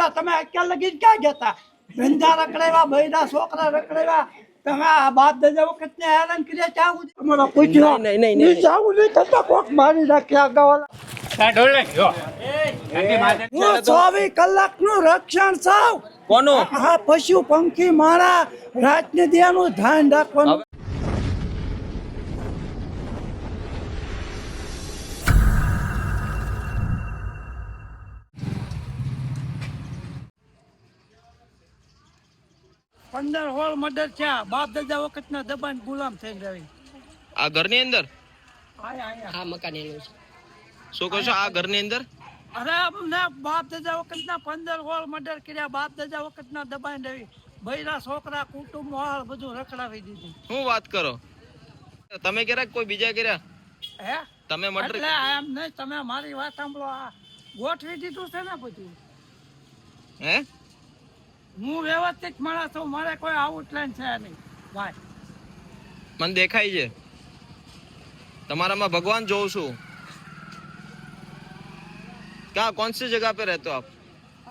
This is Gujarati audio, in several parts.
બોલ્યા તમે અત્યાર લગી ક્યાં ગયા ધંધા રખડાવ્યા બૈરા છોકરા રખડાવ્યા તમે આ બાપ દાદા વખત ને હેરાન કર્યા ત્યાં સુધી તમારો પૂછ્યો નહીં જાવું નહીં થતા કોક મારી નાખ્યા ગવાલા હું 24 કલાકનું રક્ષણ સાવ કોનું હા પશુ પંખી મારા રાતને દિયાનું ધ્યાન રાખવાનું પંદર હોળ મર્ડર થયા બાપ દાદા વખત ના દબાણ ગુલામ થઈ રહી આ ઘરની અંદર હા મકાન એનું છે શું કહો છો આ ઘરની અંદર અરે અમને બાપ દાદા વખત ના 15 હોળ મર્ડર કર્યા બાપ દાદા વખત ના દબાણ રહી બૈરા છોકરા કુટુંબ વાળ બધું રખડાવી દીધું શું વાત કરો તમે કર્યા કોઈ બીજા કર્યા હે તમે મર્ડર એટલે એમ નહીં તમે મારી વાત સાંભળો આ ગોઠવી દીધું છે ને બધું હે હું વ્યવસ્થિત માણસ છું મારે કોઈ આઉટલાઈન છે નહીં ભાઈ મને દેખાય છે તમારામાં ભગવાન જોઉં છું क्या कौन सी जगह पे रहते हो आप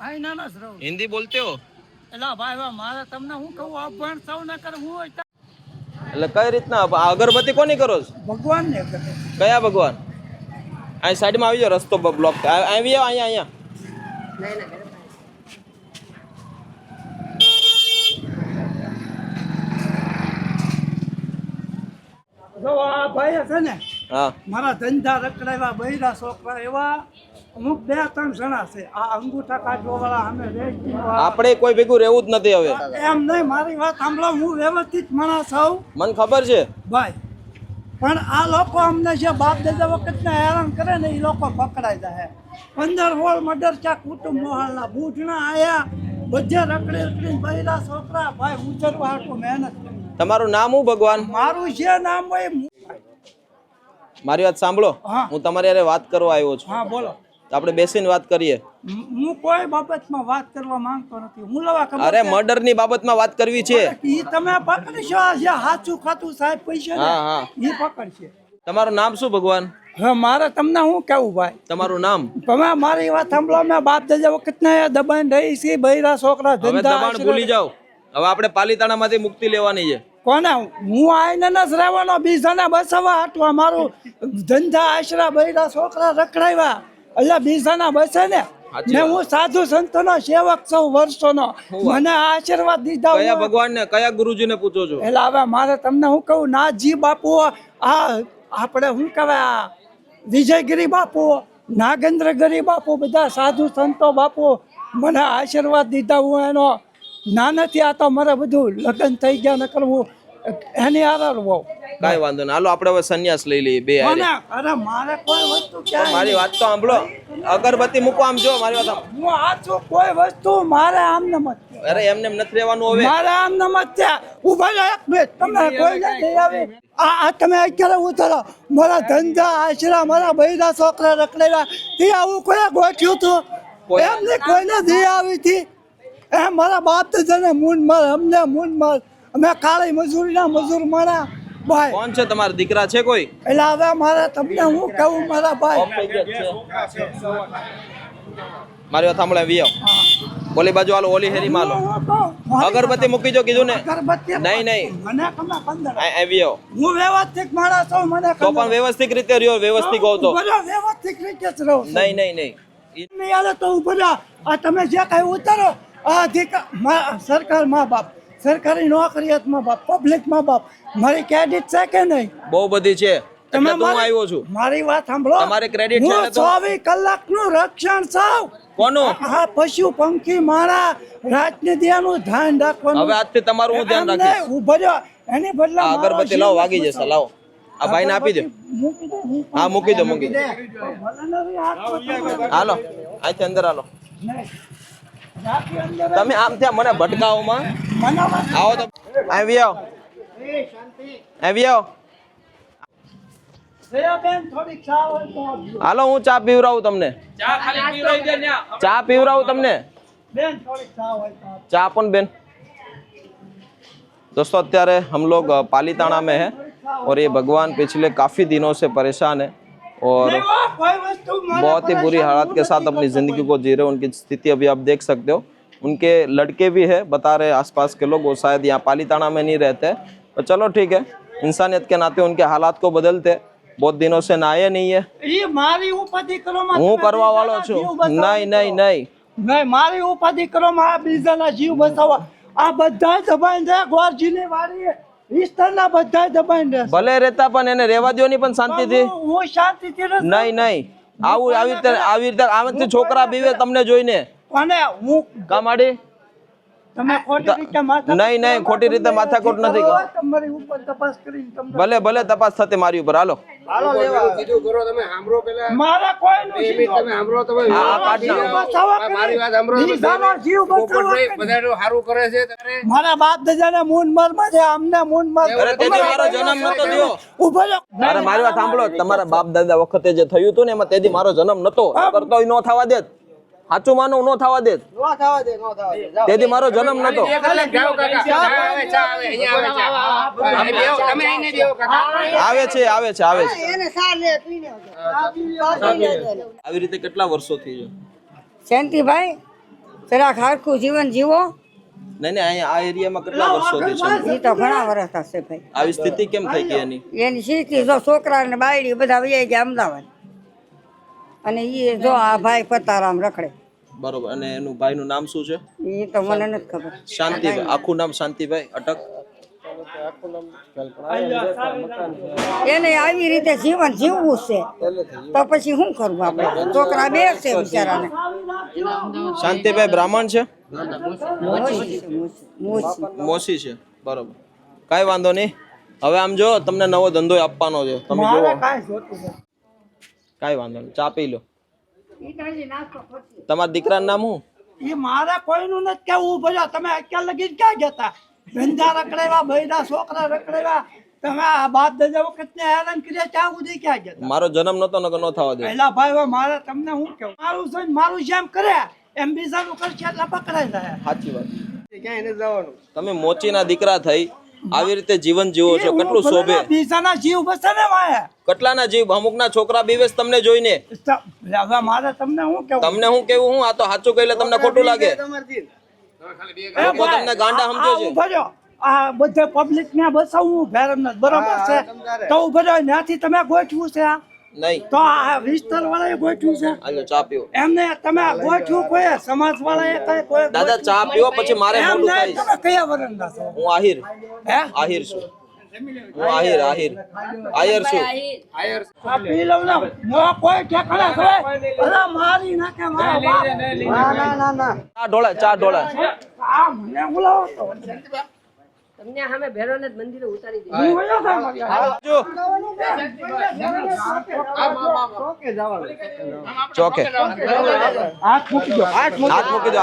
આઈ ના રહું हिंदी बोलते हो એલા ભાઈ વાહ મારે તમને હું કહું અભણ સૌ ના કર હું એટલે કઈ રીતના અગરબત્તી કોની કરો છો ભગવાન ને કરે કયા ભગવાન અહીં સાઈડમાં આવી જાઓ રસ્તો બ્લોક આવી જાઓ અહીંયા જો આ ભાઈ છે ને હા મારા ધંધા રખડાવ્યા બૈરા છોકરા એવા અમુક 2-3 જણા છે આ અંગૂઠા કાઢવા વાળા અમે રેતી આપણે કોઈ ભેગું રહેવું જ નથી હવે એમ નહીં મારી વાત સાંભળો હું વ્યવસ્થિત માણસ છું મને ખબર છે ભાઈ પણ આ લોકો અમને જે બાપ દાદા વખતને હેરાન કરે ને એ લોકો પકડાઈ જાય 15 હોળ મર્ડર છે કુટુંબ મોહાલના બૂઢના આયા બધે રખડી બૈરા છોકરા ભાઈ ઉતરવા હાટું મહેનત કરી તમારું નામ હું ભગવાન મારું જે નામ હોય મારી વાત સાંભળો હા. હું તમારી હારે વાત કરવા આવ્યો છું હા બોલો તો આપણે બેસીને વાત કરીએ હું કોઈ બાબતમાં વાત કરવા માંગતો નથી હું લવા ખબર અરે મર્ડર ની બાબતમાં વાત કરવી છે ઈ તમે પકડશો આ જે હાચું ખાતું સાહેબ પૈસા ને હા હા ઈ પકડશે તમારું નામ શું ભગવાન હવે મારે તમને હું કેવું ભાઈ તમારું નામ તમે મારી વાત સાંભળો મેં બાપ દાદા વખત ને દબાણ રહી છે બૈરા છોકરા હવે ધંધા દબાણ ભૂલી જાઓ હવે આપણે પાલીતાણામાંથી મુક્તિ લેવાની છે કોને હું આઈને ન જ રહેવાનો બીજાને બસાવવા હાટવા મારું ધંધા આશરા બૈરા છોકરા રખડાવ્યા એટલે બીજાના બસે ને સાચી ને વાત. હું સાધુ સંતોનો સેવક છું વર્ષોનો મને આશીર્વાદ દીધા કયા હોય. ભગવાન ને કયા ગુરુજી ને પૂછો છો એટલે હવે મારે તમને હું કહું નાથજી બાપુ આ આપણે શું કહેવાય આ વિજયગીરી બાપુ નાગેન્દ્રગીરી બાપુ બધા સાધુ સંતો બાપુ મને આશીર્વાદ દીધા હું એનો નાનેથી આ તો મારે બધું લગ્ન થઈ ગયા ન કરવું એની આદર હોવ કાઈ વાંધો નહીં હાલો આપણે હવે સંન્યાસ લઈ લઈએ બે હારે. અરે મારે કોઈ વસ્તુ ક્યાંય મારી વાત તો સાંભળો અગરબત્તી મૂકો આમ જો મારી વાત સાંભળો. હું આ છું કોઈ વસ્તુ મારે આમ નમ અરે એમને એમ નથી રહેવાનું હવે મારે આમ નમ ઉભા રહો એક મિનિટ તમે કોઈ નથી આવી આ તમે અત્યારે ઉતરો મારા ધંધા આશરા મારા બૈરા છોકરા રખડાવ્યા તે આવું કોઈ ગોઠ્યું હતું એમને કોઈને ધી આવી હતી એ મારા બાપ દાદાને મૂંડ માર અમને મૂંડ માર અમે કાળી મજૂરીના મજૂર મારા ભાઈ કોણ છે તમારા દીકરા છે કોઈ એટલે હવે મારે તમને હું કહું મારા ભાઈ મારી વાત સાંભળો આવી આવો ઓલી બાજુ હાલો ઓલી હેરીમાં હાલો અગરબત્તી મૂકી જો કીધું ને અગરબત્તી નહીં નહીં મને ખબર 15 આવી આવો હું વ્યવસ્થિત માણસ છું મને તો પણ વ્યવસ્થિત રીતે રહ્યો વ્યવસ્થિત કહો તો વ્યવસ્થિત રીતે જ રહું છું. નહીં નહીં નહીં નહીં હાલે તો ઉભો રહો. આ તમે જે કઈ ઉતારો આ સરકાર મા બાપ સરકારી નોકરિયાત મા બાપ પબ્લિક મા બાપ મારી ક્રેડિટ છે કે નહીં બહુ બધી છે એટલે તો હું આવ્યો છું મારી વાત સાંભળો તમારે credit છે હું ને તો? 24 કલાકનું રક્ષણ છું કોનું આ પશુ પંખી મારા રાતને દિયાનું ધ્યાન રાખવાનું હવે આજથી તમારું હું ધ્યાન એમને રાખીશ ઉભો રહ્યો એની બદલે આ અગરબત્તી લાવો વાગી જશે લાવો આ ભાઈને આપી દો હા મૂકી દો મૂકી દો હાલો અહીંથી અંદર હાલો તમે આમ ત્યાં મને ભટકાવોમાં આવો તો આવી આવો આવી આવો હાલો હું ચા પીવરાવું તમને ચા પીવરાવું તમને चा अपन बेन दोस्तों अत्यारे हम लोग पालीताना में हैं और ये भगवान पिछले काफ़ी दिनों से परेशान है और नहीं, वो कोई वस्तु मारा बहुत ही बुरी परेशान हालात के हूँ, साथ बताइए, अपनी जिंदगी को जी रहे हैं। उनकी स्थिति अभी आप देख सकते हो। उनके लड़के भी है, बता रहे आसपास के लोग, वो शायद यहाँ पालीताना में नहीं रहते, तो चलो ठीक है, इंसानियत के नाते उनके हालात को बदलते। बहुत दिनों से नहाए नहीं है। ये मारी उपाधि करो માં હું તમે કરવા વાળો બીજાના છું? જીવ બચાવો. નહીં નહીં નહીં, નહીં મારી ઉપાધિ કરો માં આ બીજાના જીવ બચાવવા આ બધા દબાઈ દે ગોરજીની વાડી વિસ્તારના બધા દબાઈ દે ભલે રહેતા પણ એને રહેવા દો નહીં, પણ શાંતિથી. હું શાંતિથી રહું. નહીં નહીં, આવી રીતે આમાંથી છોકરા બીવે તમને જોઈને. અને હું કામાડી તમે ખોટી રીતે માથા નહીં નહીં, ખોટી રીતે માથાકૂટ નથી. તમારી ઉપર તપાસ કરીને તમને ભલે ભલે તપાસ થતી મારી ઉપર. હાલો કીધું કરો તમે સાંભળો પેલા મારા કોઈનું બે જીવ મિનિટ તમે સાંભળો તમે આ કાઢના. બચાવવા કરે. મારી વાત સાંભળો તમે. બીજાનો જીવ બચાવવા પોપટભાઈ કરે. બધાનું સારું કરે છે તારે મારા બાપ દાદાને મૂન મારમાં છે અમને મૂન માર અરે તેથી મારો જન્મ નતો થયો. ઉભો રહો. અરે મારી વાત સાંભળો, તમારા બાપ દાદા વખતે જે થયું હતું ને એમાં તેથી મારો જન્મ નતો કરતો, ન થવા દેત. સાચું માનો, ન થવા દેત. તેથી મારો જન્મ નતો. જાઓ કાકા ચા આવે ચા આવે અહીંયા આવે ચા તમે બેહો, તમે અહીં બેહો કાકા આવે છે આવે છે આવે છે. એને સાર લે પીને આવી રીતે કેટલા વર્ષોથી છે? શાંતિભાઈ જરાક હરખું જીવન જીવો નહીં નહીં, અહીંયા આ એરિયામાં કેટલા વર્ષોથી છે? એ તો ઘણા વર્ષ થશે ભાઈ આવી સ્થિતિ કેમ થઈ ગઈ એની? એની સ્થિતિ જો છોકરા ને બાયડી બધા વૈયા ગયા અમદાવાદ અને એ જો આ ભાઈ પતારામ રખડે. બરોબર. અને એનું ભાઈનું નામ શું છે? એ તો મને નથી ખબર. શાંતિભાઈ. આખું નામ શાંતિભાઈ અટક? એને આવી રીતે જીવન જીવવું છે તો પછી શું કરવું આપણે? છોકરા બે છે બિચારાને. શાંતિભાઈ બ્રાહ્મણ છે? મોચી છે, મોચી. મોસી છે. બરોબર, કાંઈ વાંધો નહીં. હવે આમ જો તમને નવો ધંધો આપવાનો છે, તમે મારે જુઓ. કાંઈ જોતું નથી. કાંઈ વાંધો નહીં, ચા પી લો. તમારા દીકરાનું નામ શું? એ મારે કોઈનું નથી કેવું. ભલે તમે અત્યાર લગી ક્યાં ગયા? ધંધા રખડાવ્યા, બૈરા છોકરા રખડાવ્યા, તમે આ બાપ દાદા વખત ને હેરાન કર્યા, ત્યાં સુધી ક્યાં ગયા? મારો જન્મ નતો નકર ન થવા દે. પહેલા ભાઈ હવે મારે તમને શું કેવું? મારું છે ને મારું જેમ કરે એમ બીજાનું કરશે એટલે પકડાઈ જાય. સાચી વાત. ક્યાંય નથી જવાનું. તમે મોચીના દીકરા થઈ આવી રીતે જીવન જીવો છો, કેટલું શોભે. બીજાના જીવ બસે ને માયા. કેટલાના જીવ, અમુકના છોકરા બીવેશ તમને જોઈને. હવે મારે તમને શું કેવું? તમને હું કેવું, હું આ તો સાચું કહીલે તમને ખોટું લાગે. લોકો તમને ગાંડા સમજે છે. ઉભો રહ્યો. આ બધે પબ્લિક ને બસાવું ભેરમ નથી, બરોબર છે? તો ઉભો રહ્યો, ત્યાંથી તમે ગોઠવું છે આ? નહીં, તો આ વિસ્તાર વાળાએ ગોઠવું છે હાલો ચા પીવો. એમને તમે ગોઠવું કોઈ સમાજ વાળાએ કઈ કોઈ દાદા ચા પીવો, પછી મારે એમ મોડું નહીં, થાય. તમે કયા વરણના છો? હું આહિર હે? આહિર છું. હું આહિર આહિર છું. આ પી લઉં ને, નો કોઈ ઠેકાણા છે? અરે મારી નાખે મારા બાપ. ચા ઢોળા, ચા ઢોળા. આ મને બોલાવો તો. તમને સામે ભેરોનાથ મંદિરે ઉતારી દે. હું વયો થાય મારી હારે. જો ચોકે હાથ મૂકી દો. હાથ મૂકી દો.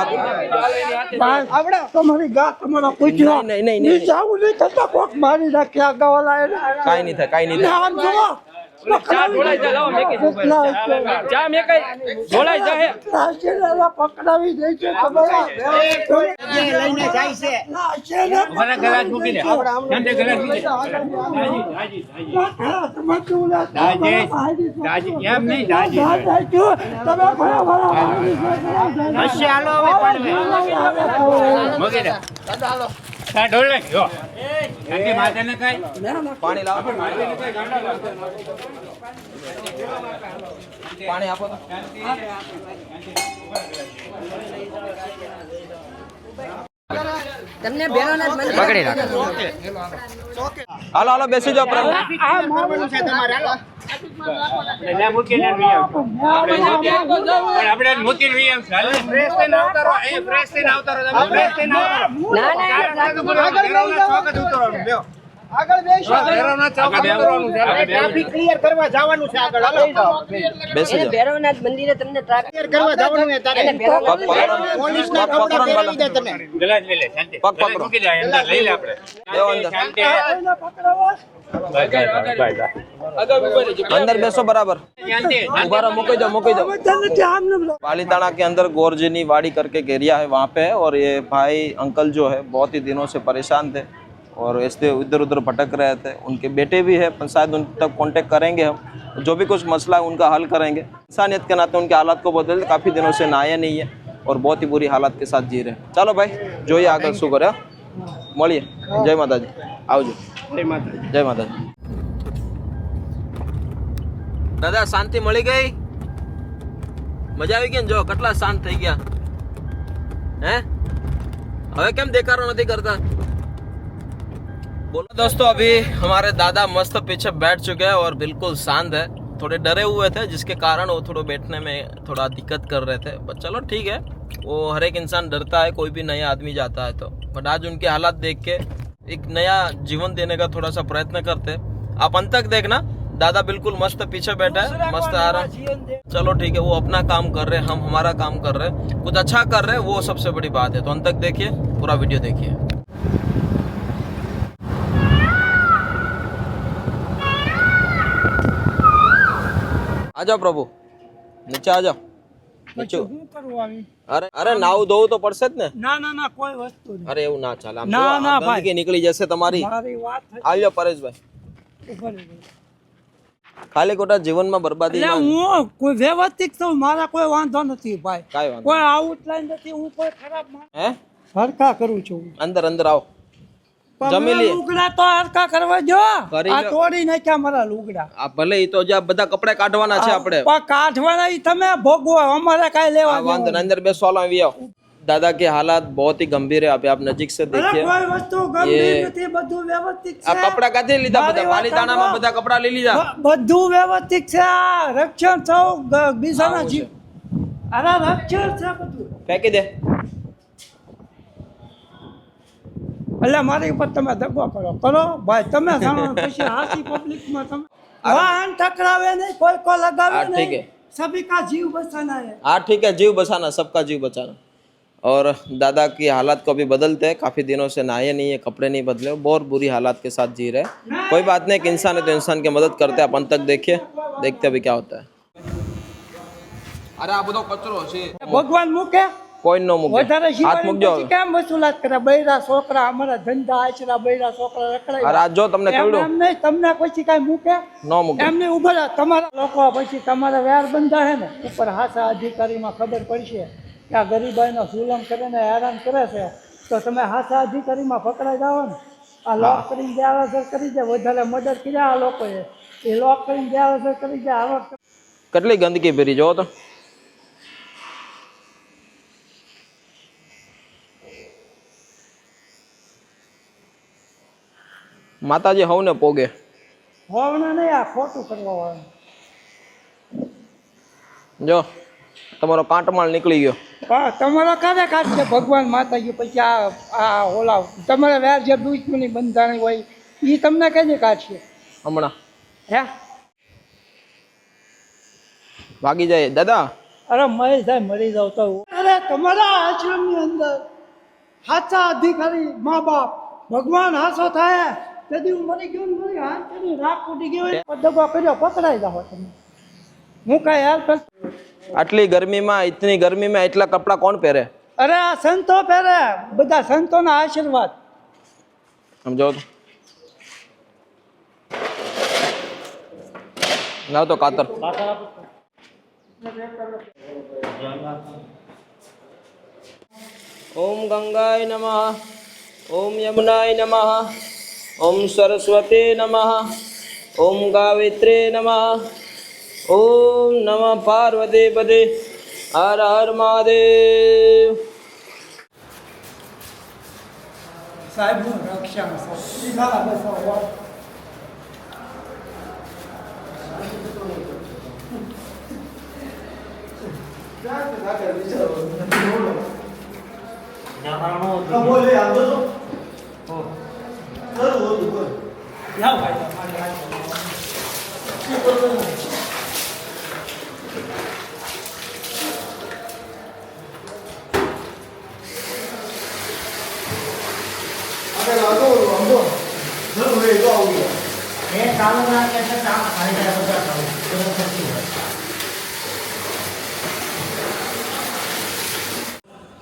આવડે તમારી ગા તમારા પૂછ્યો નહીં, નહીં, નહીં, નહીં. આવું નહીં થતા, કોક મારી નાખે આ ગવાલા એને. કાંઈ નહીં થાય, કાંઈ નહીં ને થાય. આમ જુઓ. પકડાવી દે છે લઈને જાય છે. પાણી લાવો. પાણી આપો તો. તમને ભેરોનાથ મંદિર પકડી રાખો. હાલો હાલો બેસી જાઓ. પ્રભુ ના ના બેસી જાઓ. ભેરોનાથ મંદિરે તમને ટ્રાફિક પગ પકડો ને પહેલા. પગ પકડો. બેહો અંદર બેસો बराबर. उभा रहो, मूकी दो मूकी दो. पालीताना के अंदर गोरजनी वाड़ी करके एक एरिया है, वहाँ पे है. और ये भाई अंकल जो है बहुत ही दिनों से परेशान थे और ऐसे इधर उधर भटक रहे थे. उनके बेटे भी है, पर शायद उन तक कांटेक्ट करेंगे हम. जो भी कुछ मसला है उनका हल करेंगे। इंसानियत के नाते उनके हालात को बदल, काफ़ी दिनों से नहाया नहीं है और बहुत ही बुरी हालात के साथ जी रहे हैं। चलो भाई जो ये आगे શું કરે મળીએ। જય માતાજી, આવજો। જય માતાજી। જય માતાજી। દાદા શાંતિ મળી ગઈ? મજા આવી ગઈ ને? જો કેટલા શાંત થઈ ગયા હે? હવે કેમ દેખાડો નથી करता? बोलो दोस्तों, अभी हमारे दादा मस्त पीछे बैठ चुके हैं और बिल्कुल शांत है। थोड़े डरे हुए थे जिसके कारण वो थोड़ा बैठने में थोड़ा दिक्कत कर रहे थे, बट चलो ठीक है, वो हर एक इंसान डरता है, कोई भी नया आदमी जाता है तो। बट आज उनके हालात देख के एक नया जीवन देने का थोड़ा सा प्रयत्न करते। आप अंत तक देखना, दादा बिल्कुल मस्त पीछे बैठा है, मस्त आराम। चलो ठीक है, वो अपना काम कर रहे हैं, हम हमारा काम कर रहे हैं, कुछ अच्छा कर रहे हैं, वो सबसे बड़ी बात है। तो अंत तक देखिए, पूरा वीडियो देखिए। आ जाओ प्रभु, नीचे आ जाओ। नीचे શું કરવું આવી? અરે નાવું ધોવું તો પડશે જ ને? ના ના ના કોઈ વસ્તુ નહીં. અરે એવું ના ચાલે, આમ ના, જો, ના, આ ભાઈ. ગંદકી નીકળી જશે તમારી। મારી વાત થઈ. આવ્યો પરેશભાઈ, ઉભા રહો. ખાલી ખોટા જીવનમાં બરબાદી એટલે હું કોઈ વ્યવસ્થિત છું, મારા કોઈ વાંધો નથી ભાઈ, કાઈ વાંધો કોઈ આઉટલાઈન નથી, હું કોઈ ખરાબ હે? હરખા કરું છું। અંદર અંદર આવો, પણ જમી મારા લઈએ। લુગડા તો હરખા કરવા જો, કરી આ લો। તોડી નાખ્યા મારા લુગડા। આ ભલે ઈ તો જે બધા કપડા કાઢવાના છે આપણે, પણ કાઢવાના ઈ તમે ભોગવો, અમારે કાંઈ લેવા આ વાંધો દેવા નહીં, અંદર બેસો, હાલો આવી આવો। दादा के हालात बहुत ही गंभीर है, अभी आप नजीक से અરે देखिए। કોઈ વસ્તુ ગંભીર નથી, બધું વ્યવસ્થિત આ છે। કપડા કાથી લીધા? બધા મારી વાત પાલીતાણામાં સાંભળો। બધા કપડા લઈ લીધા। બધું વ્યવસ્થિત છે, આ રક્ષણ સૌ બીજાના આવું જીવ, અરે રક્ષણ છે બધું। ફેંકી દે। એટલે મારી ઉપર તમે દગો કરો ભાઈ, તમે જાણો પછી હાથી પબ્લિકમાં તમે વાહન ટકરાવે નહીં, કોઈ લગાવે हाँ, ठीक નહીં, है। सभी का जीव बचाना है। हाँ ठीक है, जीव बचाना, सबका जीव बचाना। और दादा की हालात को अभी बदलते हैं, काफ़ी दिनों से नहाए नहीं है, कपड़े नहीं बदले, बहुत बुरी हालात के साथ जी रहे हैं। कोई बात नहीं, एक इंसान है तो इंसान की मदद करते हैं। आप अंत तक देखिए, देखते अभी क्या होता है। अरे आप बताओ कचरो છે, ભગવાન મૂકે કોઈ નો મૂકે, વધારે હાથ મૂકજો। શિવાય કેમ વસૂલાત કરે? બૈરા છોકરા અમારા ધંધા આચરા, બૈરા છોકરા રખડાય, અરે આજ જો તમને એમ કહેડું એમ નહીં, તમને પછી કાંઈ મૂકે નો મૂકે। એમને ઉભા રહો। તમારા લોકો પછી તમારા વેર બંધા હે ને ઉપર હાસા અધિકારીમાં ખબર પડશે કે આ ગરીબાઈનો જુલમ કરે ને હેરાન કરે છે, તો તમે હાસા અધિકારીમાં પકડાઈ જાઓ ને। આ લોક કરીને ગેરહાજર કરી દે, વધારે મર્ડર કર્યા આ લોકોએ, એ લોક કરીને ગેરહાજર કરી દે। આવા કેટલી ગંદકી ભરી જો તો। માતાજી હવને પોગે। હોવને નહીં, આ ખોટું કરવા વાળું। જો તમારો કાંટમાળ નીકળી ગયો। પણ તમારો કાને કાઢશે ભગવાન માતાજી? પછી આ ઓલા તમારા વેર જે દુશ્મની બંધાણી હોય એ તમને કઈ કાઢશે હમણાં હે? ભાગી જાય દાદા। અરે મરી જાય, મરી જાવ તો અરે તમારા આશ્રમની અંદર સાચા અધિકારી મા બાપ ભગવાન હાસો થાય તેથી હું મરી ગયો ને મરી હાથ કરી રાખ ઉડી ગયો હોય, દગો કર્યો, પકડાઈ જાઓ તમે। હું કાંઈ હેલ્પ આટલી ગરમીમાં, ઇતની ગરમીમાં એટલા કપડા કોણ પહેરે? અરે આ સંતો પહેરે, બધા સંતોના આશીર્વાદ। સમજો તો લાવ તો કાતર। ओम गंगाय नमः, ओम यमुनाय नमः, ओम सरस्वती नमः, ओम गावित्रे नमः, ओम नमः पार्वती पदे, हर हर महादेव। સાહેબ હું રક્ષા બેસાડો।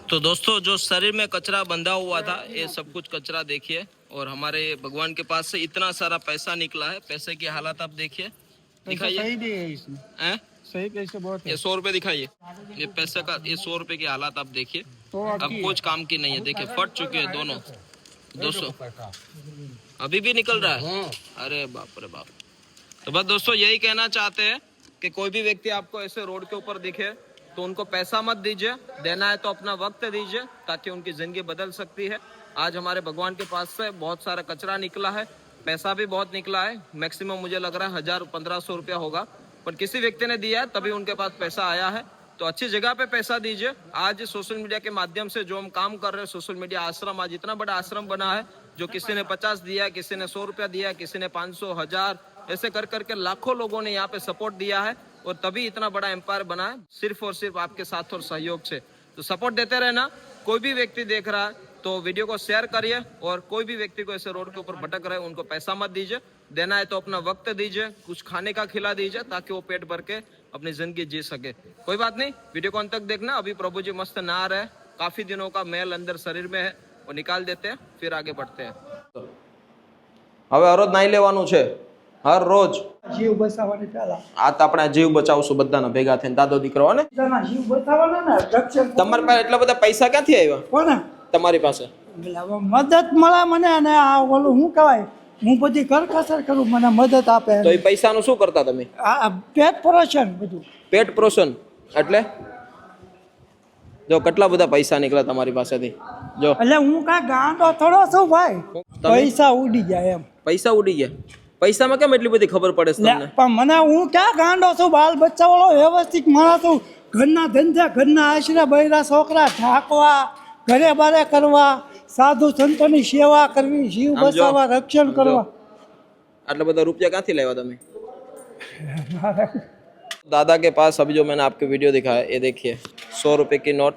तो दोस्तों, जो शरीर में कचरा बंधा हुआ था, ये सब कुछ कचरा देखिए। और हमारे भगवान के पास से इतना सारा पैसा निकला है, पैसे की हालत आप देखिए। दिखाइए सही भी है इसमें, हैं? सही पैसे बहुत ये 100 रुपए दिखाइए, ये पैसे का, ये 100 रुपए की हालात आप देखिए, अब कुछ काम की नहीं है, देखिए फट चुके हैं दोनों। 200 अभी भी निकल रहा है, अरे बाप रे बाप। तो बस दोस्तों यही कहना चाहते हैं कि कोई भी व्यक्ति आपको ऐसे रोड के ऊपर दिखे तो उनको पैसा मत दीजिए, देना है तो अपना वक्त दीजिए ताकि उनकी जिंदगी बदल सकती है। आज हमारे भगवान के पास से बहुत सारा कचरा निकला है, पैसा भी बहुत निकला है, मैक्सिमम मुझे लग रहा है 1000-1500 रुपया होगा, पर किसी व्यक्ति ने दिया है तभी उनके पास पैसा आया है। तो अच्छी जगह पे पैसा दीजिए। आज सोशल मीडिया के माध्यम से जो हम काम कर रहे हैं, सोशल मीडिया आश्रम आज इतना बड़ा आश्रम बना है, जो किसी ने 50 दिया, किसी ने 100 रुपया दिया, किसी ने 500, 1000, ऐसे कर करके लाखों लोगों ने यहाँ पे सपोर्ट दिया है और तभी इतना बड़ा एम्पायर बना है, सिर्फ और सिर्फ आपके साथ और सहयोग से। तो सपोर्ट देते रहना। कोई भी व्यक्ति देख रहा है तो वीडियो को शेयर करिए, और कोई भी व्यक्ति को ऐसे रोड के ऊपर भटक रहे उनको पैसा मत दीजिए, देना है तो अपना वक्त दीजिए, कुछ खाने का खिला दीजिए ताकि वो पेट भर के अपनी जिंदगी जी सके। कोई बात नहीं, वीडियो को अंत तक देखना। अभी प्रभु जी मस्त नहा रहे, काफी दिनों का मैल अंदर शरीर में है, वो निकाल देते हैं, फिर आगे बढ़ते हैं। હવે હરોજ નાઈ લેવાનું છે હર રોજ, જીવ બચાવવાની પહેલા આ તો આપણે જીવ બચાવશું બધાના ભેગા થઈને, દાદો દીકરો ને બધાના જીવ બચાવવાના ને રક્ષણ તમારી પાસે એટલા બધા પૈસા ક્યાંથી આવ્યા કોને તમારી પાસે? એટલે હવે મદદ મળે મને, અને આ ઓલું શું કહેવાય, હું બધી કરકસર કરું, મને મદદ આપે, તો એ પૈસાનું શું કરતા તમે? આ પેટ પોષણ બધું। પેટ પોષણ એટલે જો કેટલા બધા પૈસા નીકળ્યા તમારી પાસેથી જો। એટલે હું કાંઈ ગાંડો થોડો છું ભાઈ, પૈસા ઉડી જાય એમ। પૈસા ઉડી ગયા, પૈસામાં કેમ એટલી બધી ખબર પડે છે લે, તમને? પણ મને હું ક્યાં ગાંડો છું, બાલ બચ્ચા વાળો વ્યવસ્થિત માણસ છું, ઘરના ધંધા, ઘરના આશરે, બૈરા છોકરા ઢાંકવા, ઘરે બારે કરવા, સાધુ સંતોની સેવા કરવી, જીવ આમ જો, બચાવવા, રક્ષણ કરવા। आटला बड़ा रुपया कहाँ थी लाया तमे? दादा के पास अभी जो मैंने आपको वीडियो दिखाया, ये देखिए 100 रुपए की नोट,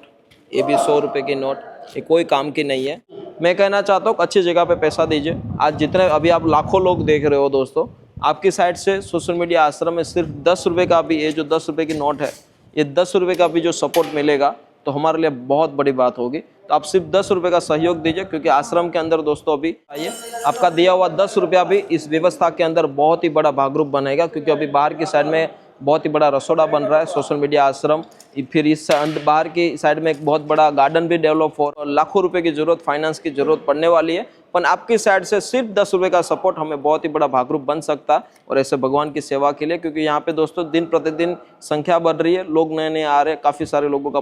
ये भी 100 रुपए की नोट, ये कोई काम की नहीं है। मैं कहना चाहता हूँ अच्छी जगह पे पैसा दीजिए। आज जितने अभी आप लाखों लोग देख रहे हो दोस्तों, आपकी साइड से सोशल मीडिया आश्रम में सिर्फ 10 रुपये का भी, ये जो 10 रुपये की नोट है, ये 10 रुपये का भी जो सपोर्ट मिलेगा तो हमारे लिए बहुत बड़ी बात होगी। तो आप सिर्फ 10 रुपये का सहयोग दीजिए, क्योंकि आश्रम के अंदर दोस्तों अभी आइए, आपका दिया हुआ 10 रुपया भी इस व्यवस्था के अंदर बहुत ही बड़ा भागरूप बनेगा, क्योंकि अभी बाहर की साइड में बहुत ही बड़ा रसोड़ा बन रहा है सोशल मीडिया आश्रम, फिर इस बाहर की साइड में एक बहुत बड़ा गार्डन भी डेवलप हो, और लाखों रुपए की जरूरत, फाइनेंस की जरूरत पड़ने वाली है। पर आपकी साइड से सिर्फ 10 रुपये का सपोर्ट हमें बहुत ही बड़ा भागरूप बन सकता है, और ऐसे भगवान की सेवा के लिए, क्योंकि यहाँ पे दोस्तों दिन प्रतिदिन संख्या बढ़ रही है, लोग नए नए आ रहे हैं, काफ़ी सारे लोगों का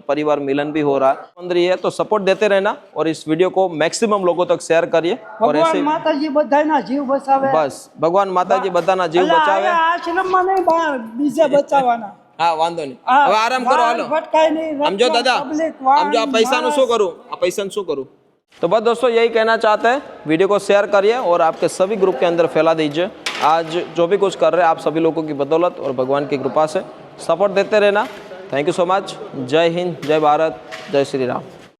परिवार मिलन भी हो रहा है, बन रही है। तो सपोर्ट देते रहना और इस वीडियो को मैक्सिमम लोगों तक शेयर करिए। और ભગવાન ऐसे માતાજી બધાના જીવ બચાવે, बस भगवान माताजी बधाना जीव એટલે बचावे। આ આશ્રમમાં નહીં, બહાર બીજે બચાવવાના। हाँ वांधो नहीं, આ હવે આરામ કરો, વાહન હાલો ભટકાય નહીં, સમજો રસ્તા, દાદા, પબ્લિક, સમજો આ વાહન, પૈસાનું શું કરું, આ પૈસાનું શું કરું? तो बस दोस्तों यही कहना चाहते हैं, वीडियो को शेयर करिए और आपके सभी ग्रुप के अंदर फैला दीजिए। आज जो भी कुछ कर रहे हैं आप सभी लोगों की बदौलत और भगवान की कृपा से, सपोर्ट देते रहना। Thank you so much. जय हिंद, जय भारत, जय श्री राम।